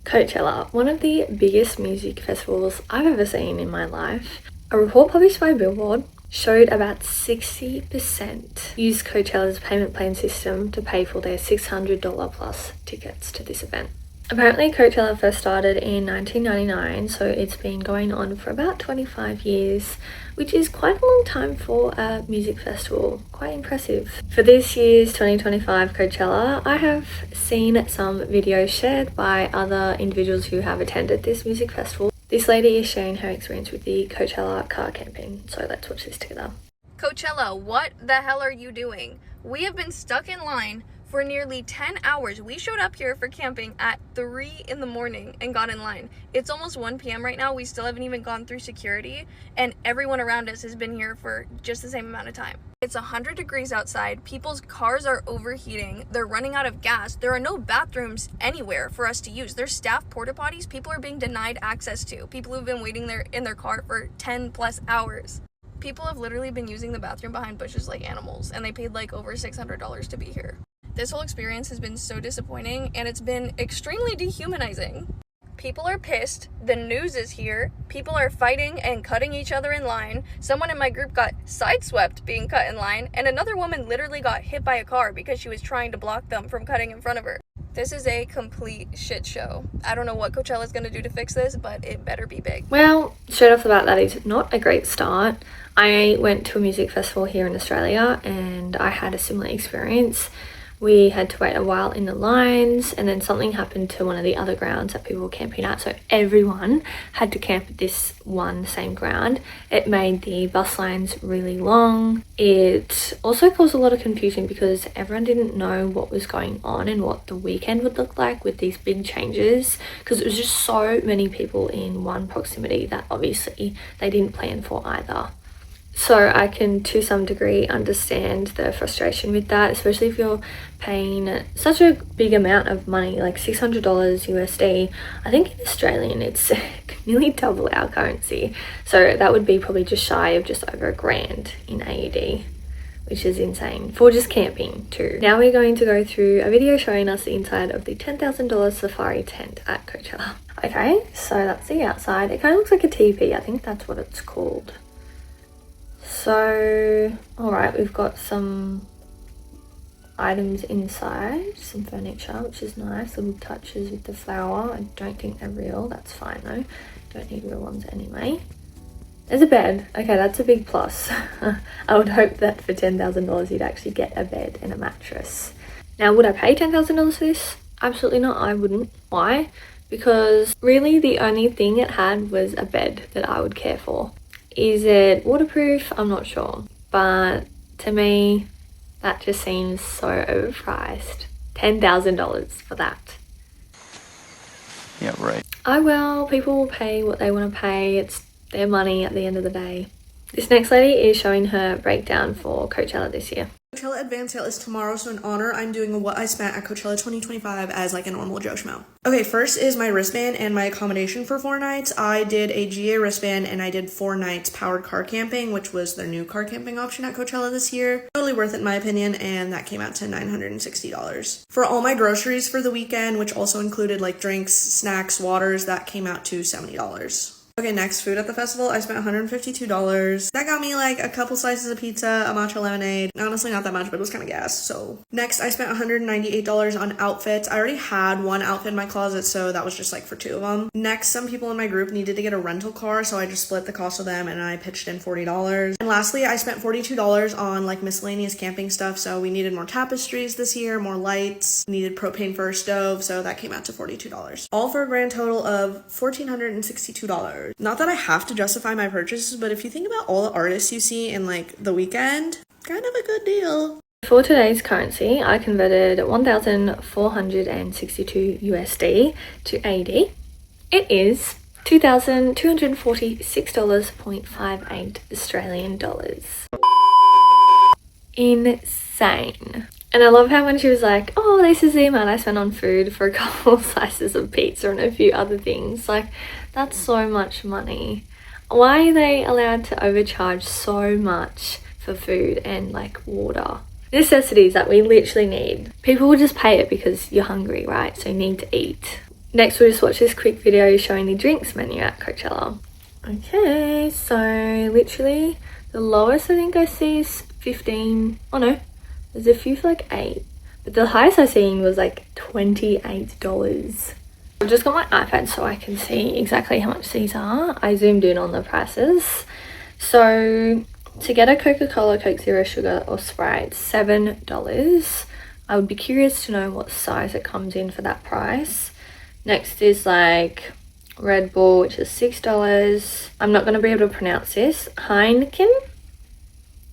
Coachella, one of the biggest music festivals I've ever seen in my life. A report published by Billboard showed about 60% used Coachella's payment plan system to pay for their $600 plus tickets to this event. Apparently Coachella first started in 1999, so it's been going on for about 25 years, which is quite a long time for a music festival. Quite impressive. For this year's 2025 Coachella, I have seen some videos shared by other individuals who have attended this music festival. This lady is sharing her experience with the Coachella car camping, so let's watch this together. Coachella, what the hell are you doing? We have been stuck in line for nearly 10 hours. We showed up here for camping at 3 in the morning and got in line. It's almost 1 p.m. right now. We still haven't even gone through security, and everyone around us has been here for just the same amount of time. It's 100 degrees outside. People's cars are overheating. They're running out of gas. There are no bathrooms anywhere for us to use. There's staff porta potties people are being denied access to. People who've been waiting there in their car for 10 plus hours. People have literally been using the bathroom behind bushes like animals, and they paid like over $600 to be here. This whole experience has been so disappointing, and it's been extremely dehumanizing. People are pissed, the news is here, people are fighting and cutting each other in line. Someone in my group got sideswept being cut in line, and another woman literally got hit by a car because she was trying to block them from cutting in front of her. This is a complete shit show. I don't know what Coachella's gonna do to fix this, but it better be big. Well, straight off the bat, that is not a great start. I went to a music festival here in Australia and I had a similar experience. We had to wait a while in the lines, and then something happened to one of the other grounds that people were camping at, so everyone had to camp at this one same ground. It made the bus lines really long. It also caused a lot of confusion because everyone didn't know what was going on and what the weekend would look like with these big changes, because it was just so many people in one proximity that obviously they didn't plan for either. So I can, to some degree, understand the frustration with that, especially if you're paying such a big amount of money, like $600 USD. I think in Australian, it's nearly double our currency. So that would be probably just shy of just over $1,000 in AUD, which is insane for just camping too. Now we're going to go through a video showing us the inside of the $10,000 safari tent at Coachella. Okay, so that's the outside. It kind of looks like a teepee. I think that's what it's called. So, alright, we've got some items inside, some furniture, which is nice, little touches with the flower. I don't think they're real, that's fine though. Don't need real ones anyway. There's a bed. Okay, that's a big plus. I would hope that for $10,000 you'd actually get a bed and a mattress. Now, would I pay $10,000 for this? Absolutely not, I wouldn't. Why? Because really the only thing it had was a bed that I would care for. Is it waterproof? I'm not sure. But to me, that just seems so overpriced. $10,000 for that. Yeah, right. Oh well, people will pay what they want to pay. It's their money at the end of the day. This next lady is showing her breakdown for Coachella this year. Coachella advance sale is tomorrow, so in honor, I'm doing what I spent at Coachella 2025 as like a normal Joe Schmo. Okay, first is my wristband and my accommodation for 4 nights. I did a GA wristband and I did 4 nights powered car camping, which was their new car camping option at Coachella this year. Totally worth it in my opinion, and that came out to $960. For all my groceries for the weekend, which also included like drinks, snacks, waters, that came out to $70. Okay, next, food at the festival. I spent $152. That got me like a couple slices of pizza, a matcha lemonade. Honestly, not that much, but it was kind of gas, so. Next, I spent $198 on outfits. I already had one outfit in my closet, so that was just like for 2 of them. Next, some people in my group needed to get a rental car, so I just split the cost of them and I pitched in $40. And lastly, I spent $42 on like miscellaneous camping stuff, so we needed more tapestries this year, more lights, needed propane for our stove, so that came out to $42. All for a grand total of $1,462. Not that I have to justify my purchases, but if you think about all the artists you see in like the weekend, kind of a good deal. For today's currency, I converted 1,462 USD to AUD. It is $2,246.58 Australian dollars. Insane. And I love how when she was like, oh, this is the amount I spent on food for a couple of slices of pizza and a few other things. Like, that's so much money. Why are they allowed to overcharge so much for food and like water? Necessities that we literally need. People will just pay it because you're hungry, right? So you need to eat. Next, we'll just watch this quick video showing the drinks menu at Coachella. Okay, so literally the lowest I think I see is 15. Oh no, there's a few for like 8, but the highest I seen was like $28. I've just got my iPad so I can see exactly how much these are. I zoomed in on the prices. So to get a Coca-Cola, Coke Zero Sugar or Sprite, $7. I would be curious to know what size it comes in for that price. Next is like Red Bull, which is $6. I'm not going to be able to pronounce this. Heineken,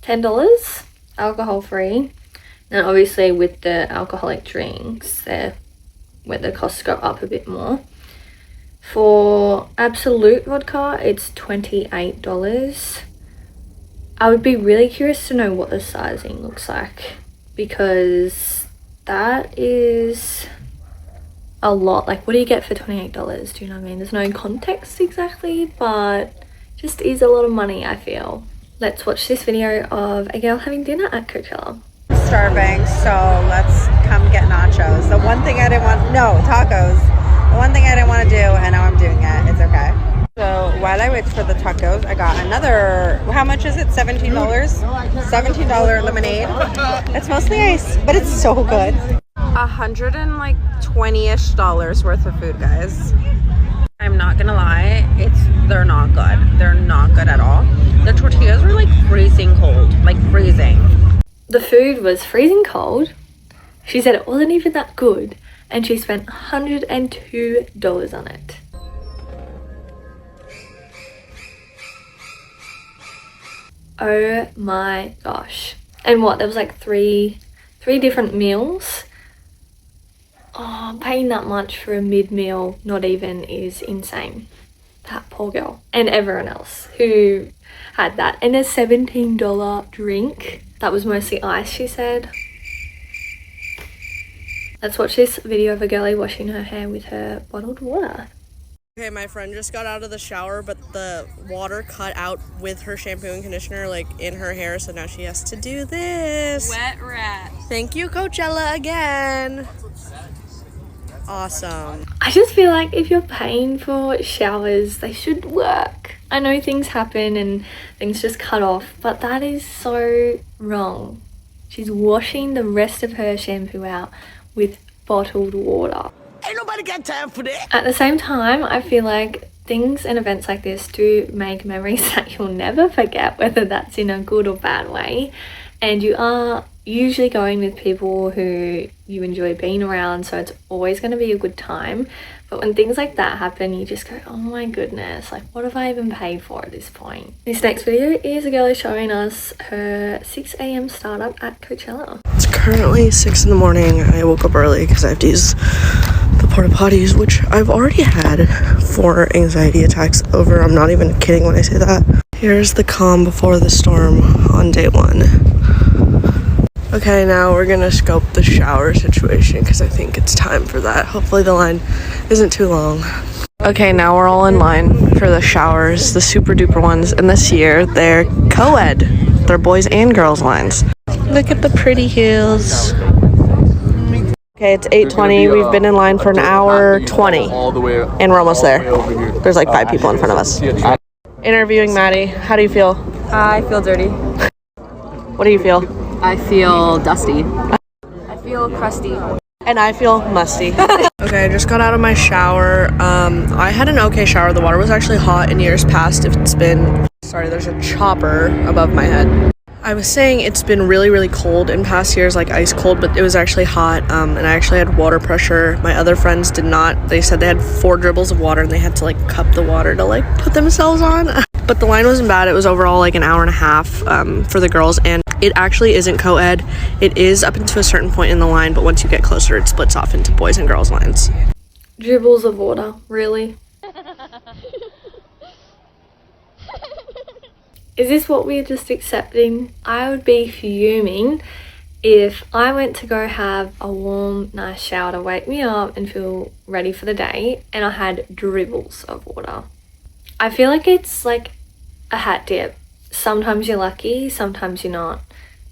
$10, alcohol free. And obviously with the alcoholic drinks, they're where the costs go up a bit more. For Absolute vodka, it's $28. I would be really curious to know what the sizing looks like, because that is a lot. Like, what do you get for $28? Do you know what I mean? There's no context exactly, but just is a lot of money, I feel. Let's watch this video of a girl having dinner at Coachella. Starving, so let's come get nachos. The one thing I didn't want, no, tacos. The one thing I didn't want to do, and now I'm doing it. It's okay. So while I wait for the tacos, I got another, how much is it? $17? $17 lemonade. It's mostly ice, but it's so good. $120-ish worth of food, guys. I'm not gonna lie, they're not good. They're not good at all. The tortillas were like freezing cold, like freezing. The food was freezing cold. She said it wasn't even that good, and she spent $102 on it. Oh my gosh. And what, there was like three different meals. Oh, paying that much for a mid-meal, not even, is insane. That poor girl. And everyone else who had that. And a $17 drink. That was mostly ice, she said. Let's watch this video of a girlie washing her hair with her bottled water. Okay, my friend just got out of the shower, but the water cut out with her shampoo and conditioner, like, in her hair, so now she has to do this. Wet rat. Thank you, Coachella, again. Awesome. I just feel like if you're paying for showers, they should work. I know things happen and things just cut off, but that is so wrong. She's washing the rest of her shampoo out with bottled water. Ain't nobody got time for that. At the same time, I feel like things and events like this do make memories that you'll never forget, whether that's in a good or bad way. And you are usually going with people who you enjoy being around, so it's always going to be a good time. But when things like that happen, you just go, oh my goodness, like, what have I even paid for at this point? This next video is a girl showing us her 6 a.m. startup at Coachella. It's currently 6 in the morning. I woke up early because I have to use the porta potties, which I've already had 4 anxiety attacks over. I'm not even kidding when I say that. Here's the calm before the storm on day 1. Okay, now we're gonna scope the shower situation because I think it's time for that. Hopefully the line isn't too long. Okay, now we're all in line for the showers, the super duper ones, and this year they're co-ed. They're boys and girls lines. Look at the pretty heels. Okay, it's 8:20. We've been in line for an hour 20, and we're almost there. There's like 5 people in front of us. Interviewing Maddie. How do you feel? I feel dirty. What do you feel? I feel dusty. I feel crusty. And I feel musty. Okay, I just got out of my shower. I had an okay shower. The water was actually hot in years past. It's been... Sorry, there's a chopper above my head. I was saying it's been really, really cold in past years, like ice cold, but it was actually hot, and I actually had water pressure. My other friends did not. They said they had 4 dribbles of water, and they had to, like, cup the water to, like, put themselves on. But the line wasn't bad. It was overall, like, an hour and a half for the girls, and it actually isn't co-ed. It is up into a certain point in the line, but once you get closer, it splits off into boys and girls lines. Dribbles of water, really? Is this what we're just accepting? I would be fuming if I went to go have a warm, nice shower to wake me up and feel ready for the day, and I had dribbles of water. I feel like it's like a hat dip. Sometimes you're lucky, sometimes you're not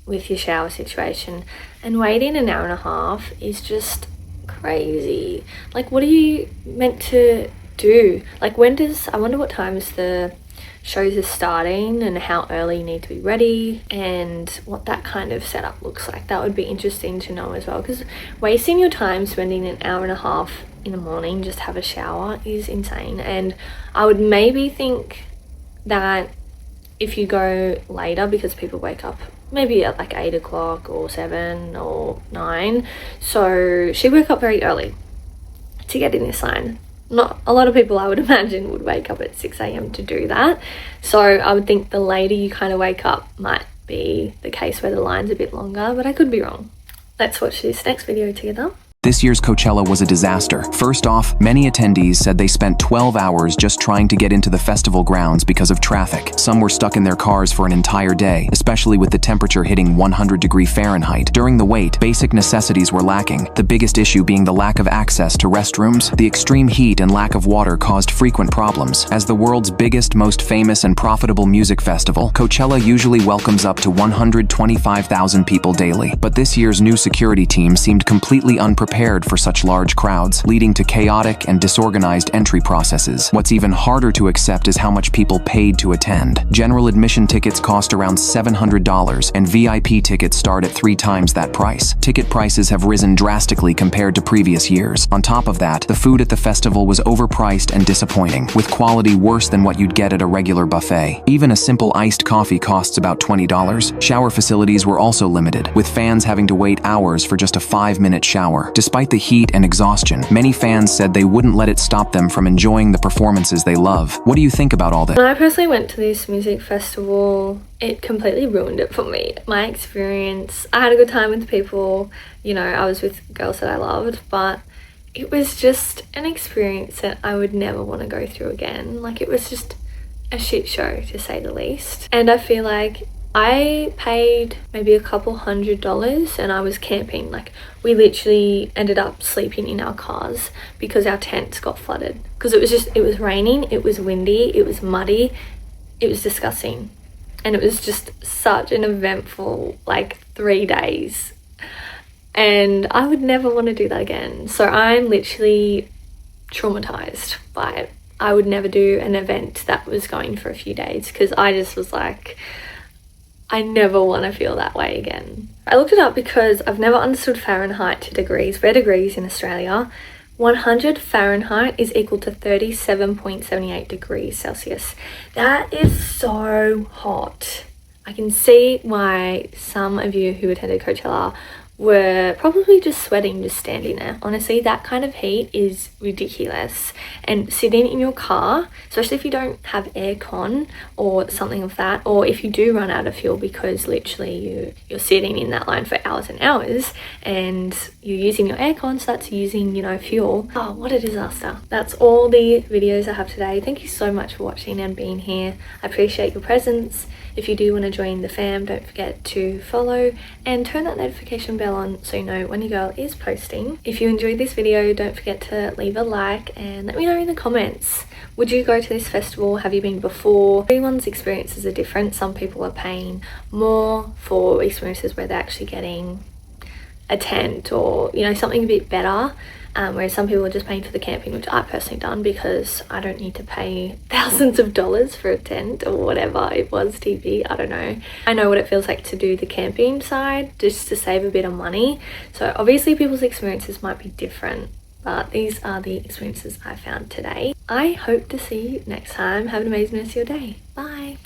with your shower situation. And waiting an hour and a half is just crazy. Like, what are you meant to do? Like, I wonder what times the shows are starting and how early you need to be ready and what that kind of setup looks like. That would be interesting to know as well, because wasting your time spending an hour and a half in the morning just to have a shower is insane. And I would maybe think that if you go later, because people wake up maybe at like 8 o'clock or 7 or 9, so she woke up very early to get in this line. Not a lot of people, I would imagine, would wake up at 6 a.m. to do that. So I would think the later you kind of wake up might be the case where the line's a bit longer, but I could be wrong. Let's watch this next video together. This year's Coachella was a disaster. First off, many attendees said they spent 12 hours just trying to get into the festival grounds because of traffic. Some were stuck in their cars for an entire day, especially with the temperature hitting 100°F. During the wait, basic necessities were lacking, the biggest issue being the lack of access to restrooms. The extreme heat and lack of water caused frequent problems. As the world's biggest, most famous, and profitable music festival, Coachella usually welcomes up to 125,000 people daily. But this year's new security team seemed completely unprepared for such large crowds, leading to chaotic and disorganized entry processes. What's even harder to accept is how much people paid to attend. General admission tickets cost around $700, and VIP tickets start at 3 times that price. Ticket prices have risen drastically compared to previous years. On top of that, the food at the festival was overpriced and disappointing, with quality worse than what you'd get at a regular buffet. Even a simple iced coffee costs about $20. Shower facilities were also limited, with fans having to wait hours for just a 5-minute shower. Despite the heat and exhaustion, many fans said they wouldn't let it stop them from enjoying the performances they love. What do you think about all this? When I personally went to this music festival, it completely ruined it for me. My experience, I had a good time with people, you know, I was with girls that I loved, but it was just an experience that I would never want to go through again. Like, it was just a shit show, to say the least. And I feel like I paid maybe a couple $100 and I was camping. Like, we literally ended up sleeping in our cars because our tents got flooded. Because it was raining, it was windy, it was muddy, it was disgusting. And it was just such an eventful, 3 days. And I would never want to do that again. So I'm literally traumatized by it. I would never do an event that was going for a few days because I just was like, I never want to feel that way again. I looked it up because I've never understood Fahrenheit to degrees. We're degrees in Australia. 100 Fahrenheit is equal to 37.78 degrees Celsius. That is so hot. I can see why some of you who attended Coachella were probably just sweating just standing there. Honestly, that kind of heat is ridiculous. And sitting in your car, especially if you don't have aircon or something of that, or if you do run out of fuel because literally you're sitting in that line for hours and hours and you're using your aircon, so that's using, fuel. Oh, what a disaster. That's all the videos I have today. Thank you so much for watching and being here. I appreciate your presence. If you do want to join the fam, don't forget to follow and turn that notification bell on so you know when your girl is posting. If you enjoyed this video, don't forget to leave a like and let me know in the comments. Would you go to this festival? Have you been before? Everyone's experiences are different. Some people are paying more for experiences where they're actually getting a tent or, something a bit better. Whereas some people are just paying for the camping, which I've personally done because I don't need to pay thousands of dollars for a tent or whatever it was, TV, I don't know. I know what it feels like to do the camping side just to save a bit of money. So obviously people's experiences might be different, but these are the experiences I found today. I hope to see you next time. Have an amazing rest of your day. Bye.